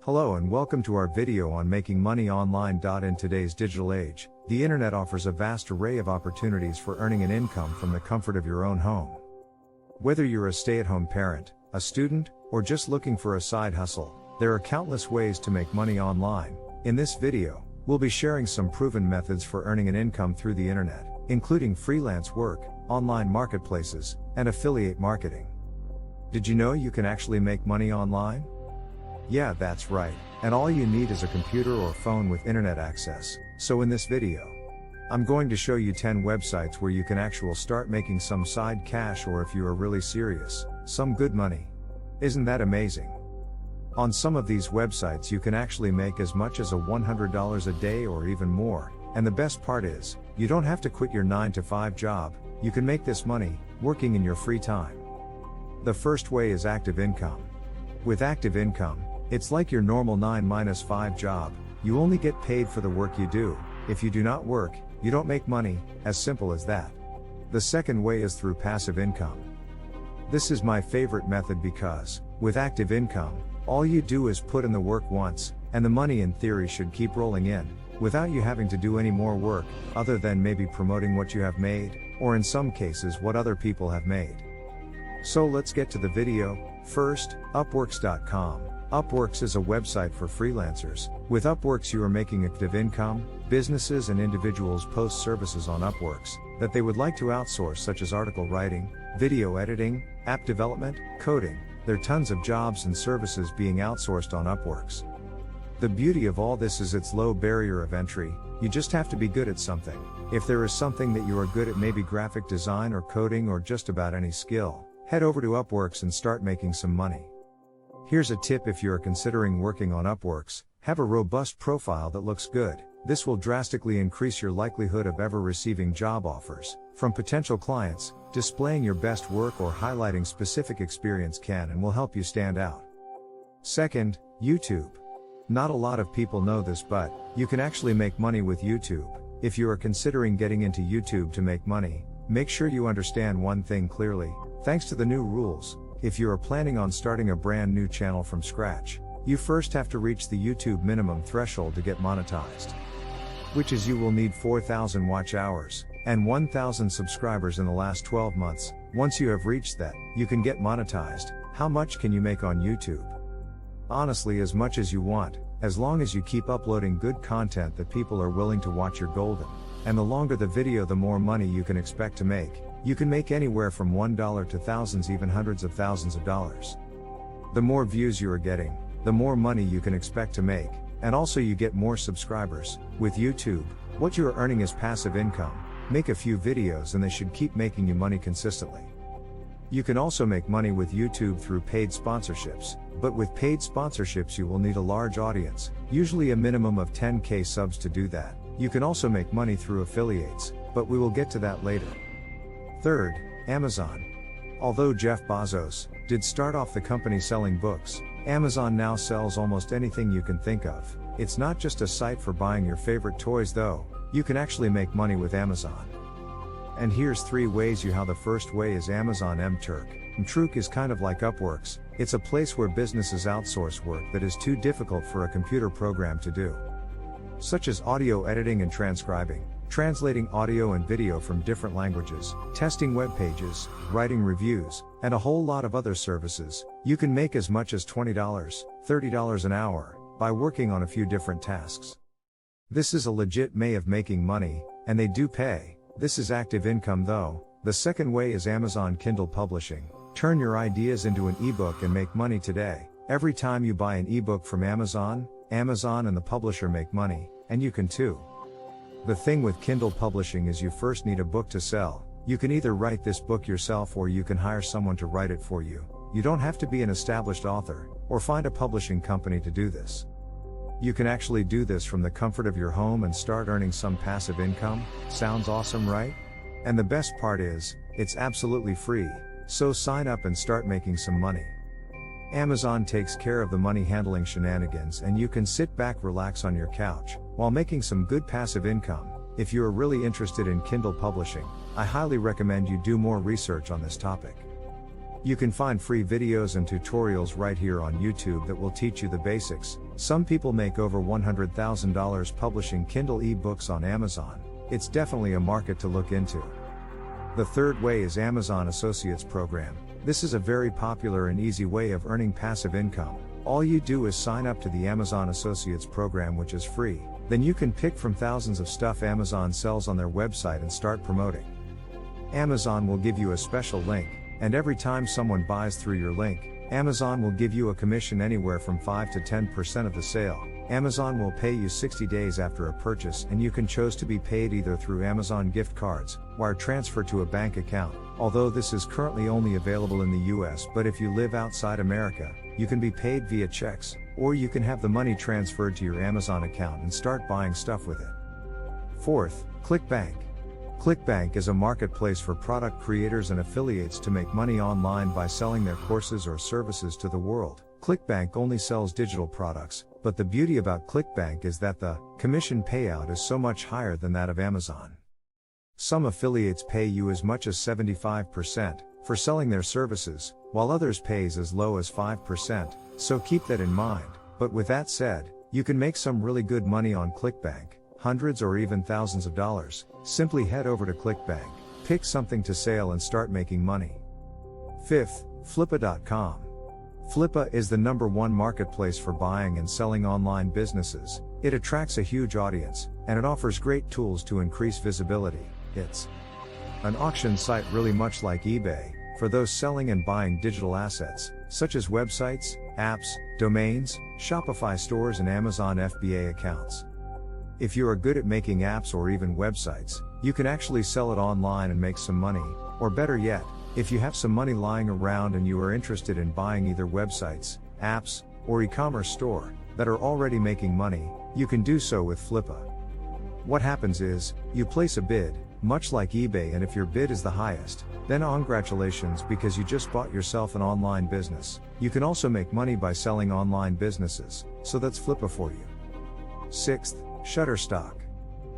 Hello and welcome to our video on making money online. In today's digital age, the internet offers a vast array of opportunities for earning an income from the comfort of your own home. Whether you're a stay-at-home parent, a student, or just looking for a side hustle, there are countless ways to make money online. In this video, we'll be sharing some proven methods for earning an income through the internet, including freelance work, online marketplaces, and affiliate marketing. Did you know you can actually make money online? Yeah, that's right, and all you need is a computer or phone with internet access. So in this video, I'm going to show you 10 websites where you can actually start making some side cash, or if you are really serious, some good money. Isn't that amazing? On some of these websites you can actually make as much as $100 a day or even more, and the best part is, you don't have to quit your 9-to-5 job, you can make this money, working in your free time. The first way is active income. With active income, it's like your normal 9-to-5 job, you only get paid for the work you do. If you do not work, you don't make money, as simple as that. The second way is through passive income. This is my favorite method because, with active income, all you do is put in the work once, and the money in theory should keep rolling in, without you having to do any more work, other than maybe promoting what you have made, or in some cases what other people have made. So let's get to the video. First, Upworks.com. Upworks is a website for freelancers. With Upworks you are making active income. Businesses and individuals post services on Upworks that they would like to outsource, such as article writing, video editing, app development, coding. There are tons of jobs and services being outsourced on Upworks. The beauty of all this is its low barrier of entry. You just have to be good at something. If there is something that you are good at, maybe graphic design or coding or just about any skill, head over to Upworks and start making some money. Here's a tip: if you are considering working on Upworks, have a robust profile that looks good. This will drastically increase your likelihood of ever receiving job offers from potential clients. Displaying your best work or highlighting specific experience can and will help you stand out. Second, YouTube. Not a lot of people know this, but you can actually make money with YouTube. If you are considering getting into YouTube to make money, make sure you understand one thing clearly. Thanks to the new rules, if you are planning on starting a brand new channel from scratch, you first have to reach the YouTube minimum threshold to get monetized, which is you will need 4,000 watch hours and 1,000 subscribers in the last 12 months. Once you have reached that, you can get monetized. How much can you make on YouTube? Honestly, as much as you want, as long as you keep uploading good content that people are willing to watch. You're golden. And the longer the video, the more money you can expect to make. You can make anywhere from $1 to thousands, even hundreds of thousands of dollars. The more views you are getting, the more money you can expect to make, and also you get more subscribers. With YouTube, what you are earning is passive income. Make a few videos and they should keep making you money consistently. You can also make money with YouTube through paid sponsorships, but with paid sponsorships you will need a large audience, usually a minimum of 10,000 subs to do that. You can also make money through affiliates, but we will get to that later. Third, Amazon. Although Jeff Bezos did start off the company selling books, Amazon now sells almost anything you can think of. It's not just a site for buying your favorite toys though, you can actually make money with Amazon. And here's 3 ways how. The first way is Amazon Mturk. Mturk is kind of like Upworks. It's a place where businesses outsource work that is too difficult for a computer program to do, such as audio editing and transcribing, translating audio and video from different languages, testing web pages, writing reviews, and a whole lot of other services. You can make as much as $20, $30 an hour by working on a few different tasks. This is a legit way of making money, and they do pay. This is active income though. The second way is Amazon Kindle Publishing. Turn your ideas into an ebook and make money today. Every time you buy an ebook from Amazon, Amazon and the publisher make money, and you can too. The thing with Kindle Publishing is you first need a book to sell. You can either write this book yourself or you can hire someone to write it for you. You don't have to be an established author, or find a publishing company to do this. You can actually do this from the comfort of your home and start earning some passive income. Sounds awesome, right? And the best part is, it's absolutely free, so sign up and start making some money. Amazon takes care of the money handling shenanigans, and you can sit back, relax on your couch, while making some good passive income. If you are really interested in Kindle publishing, I highly recommend you do more research on this topic. You can find free videos and tutorials right here on YouTube that will teach you the basics. Some people make over $100,000 publishing Kindle e-books on Amazon. It's definitely a market to look into. The third way is Amazon Associates Program. This is a very popular and easy way of earning passive income. All you do is sign up to the Amazon Associates Program, which is free. Then you can pick from thousands of stuff Amazon sells on their website and start promoting. Amazon will give you a special link, and every time someone buys through your link, Amazon will give you a commission anywhere from 5 to 10% of the sale. Amazon will pay you 60 days after a purchase, and you can choose to be paid either through Amazon gift cards, wire transfer to a bank account, although this is currently only available in the US, but if you live outside America, you can be paid via checks, or you can have the money transferred to your Amazon account and start buying stuff with it. Fourth, ClickBank. ClickBank is a marketplace for product creators and affiliates to make money online by selling their courses or services to the world. ClickBank only sells digital products, but the beauty about ClickBank is that the commission payout is so much higher than that of Amazon. Some affiliates pay you as much as 75% for selling their services, while others pays as low as 5%, so keep that in mind. But with that said, you can make some really good money on ClickBank, hundreds or even thousands of dollars. Simply head over to ClickBank, pick something to sell and start making money. Fifth, Flippa.com. Flippa is the #1 marketplace for buying and selling online businesses. It attracts a huge audience, and it offers great tools to increase visibility. It's an auction site really much like eBay, for those selling and buying digital assets, such as websites, apps, domains, Shopify stores and Amazon FBA accounts. If you are good at making apps or even websites, you can actually sell it online and make some money, or better yet, if you have some money lying around and you are interested in buying either websites, apps, or e-commerce store that are already making money, you can do so with Flippa. What happens is, you place a bid, much like eBay, and if your bid is the highest, then congratulations, because you just bought yourself an online business. You can also make money by selling online businesses, so that's Flippa for you. Sixth, Shutterstock.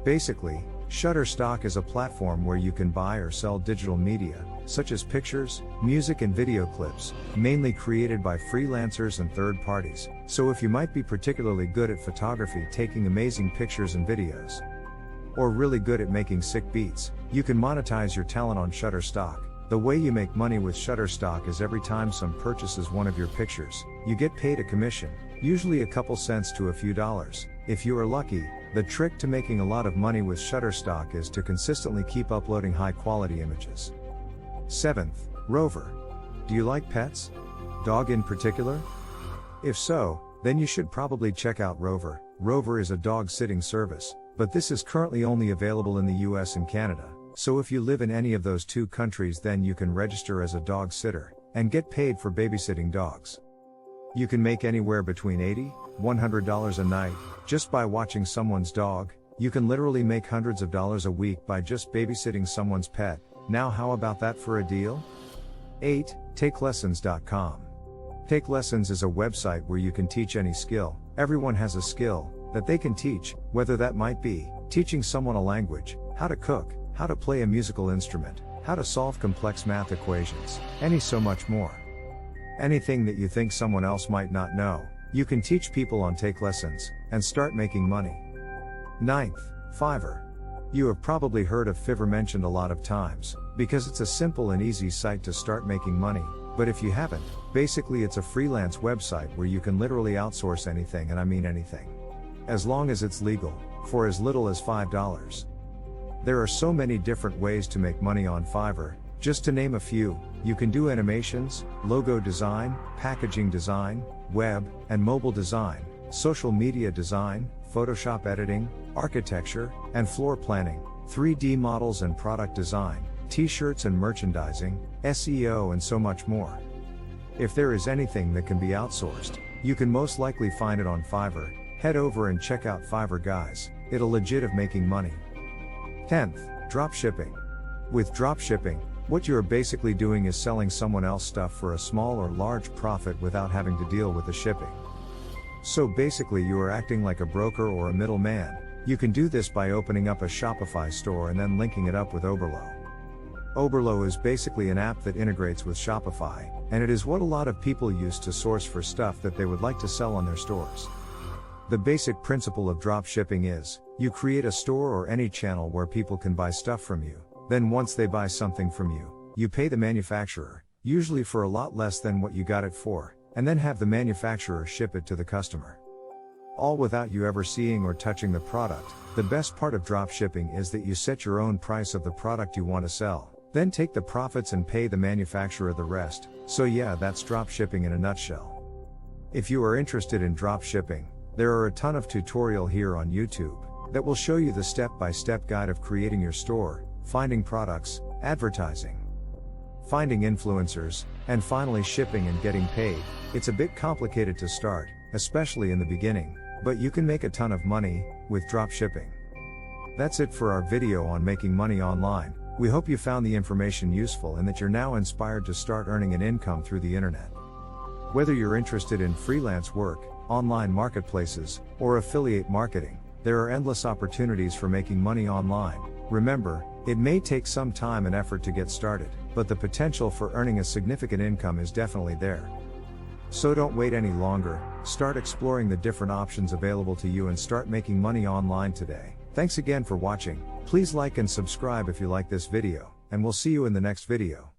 Basically, Shutterstock is a platform where you can buy or sell digital media, such as pictures, music and video clips, mainly created by freelancers and third parties. So if you might be particularly good at photography, taking amazing pictures and videos, or really good at making sick beats, you can monetize your talent on Shutterstock. The way you make money with Shutterstock is every time someone purchases one of your pictures, you get paid a commission, usually a couple cents to a few dollars. If you are lucky, the trick to making a lot of money with Shutterstock is to consistently keep uploading high-quality images. Seventh, Rover. Do you like pets? Dog in particular? If so, then you should probably check out Rover. Rover is a dog sitting service, but this is currently only available in the US and Canada. So if you live in any of those two countries, then you can register as a dog sitter and get paid for babysitting dogs. You can make anywhere between $80, $100 a night just by watching someone's dog. You can literally make hundreds of dollars a week by just babysitting someone's pet. Now how about that for a deal? 8. TakeLessons.com. Take Lessons is a website where you can teach any skill. Everyone has a skill that they can teach, whether that might be teaching someone a language, how to cook, how to play a musical instrument, how to solve complex math equations, and so much more. Anything that you think someone else might not know, you can teach people on Take Lessons, and start making money. 9th, Fiverr. You have probably heard of Fiverr mentioned a lot of times, because it's a simple and easy site to start making money, but if you haven't, basically it's a freelance website where you can literally outsource anything, and I mean anything. As long as it's legal, for as little as $5. There are so many different ways to make money on Fiverr. Just to name a few, you can do animations, logo design, packaging design, web and mobile design, social media design, Photoshop editing, architecture and floor planning, 3D models and product design, t-shirts and merchandising, SEO and so much more. If there is anything that can be outsourced, you can most likely find it on Fiverr. Head over and check out Fiverr, guys. It'll legit of making money. 10th, dropshipping. With dropshipping, what you are basically doing is selling someone else stuff for a small or large profit without having to deal with the shipping. So basically you are acting like a broker or a middleman. You can do this by opening up a Shopify store and then linking it up with Oberlo. Oberlo is basically an app that integrates with Shopify, and it is what a lot of people use to source for stuff that they would like to sell on their stores. The basic principle of drop shipping is, you create a store or any channel where people can buy stuff from you. Then once they buy something from you, you pay the manufacturer, usually for a lot less than what you got it for, and then have the manufacturer ship it to the customer. All without you ever seeing or touching the product. The best part of drop shipping is that you set your own price of the product you want to sell, then take the profits and pay the manufacturer the rest. So yeah, that's drop shipping in a nutshell. If you are interested in drop shipping, there are a ton of tutorial here on YouTube that will show you the step-by-step guide of creating your store, finding products, advertising, finding influencers, and finally shipping and getting paid. It's a bit complicated to start, especially in the beginning, but you can make a ton of money with drop shipping. That's it for our video on making money online. We hope you found the information useful and that you're now inspired to start earning an income through the internet. Whether you're interested in freelance work, online marketplaces, or affiliate marketing, there are endless opportunities for making money online. Remember, it may take some time and effort to get started, but the potential for earning a significant income is definitely there. So don't wait any longer, start exploring the different options available to you and start making money online today. Thanks again for watching. Please like and subscribe if you like this video, and we'll see you in the next video.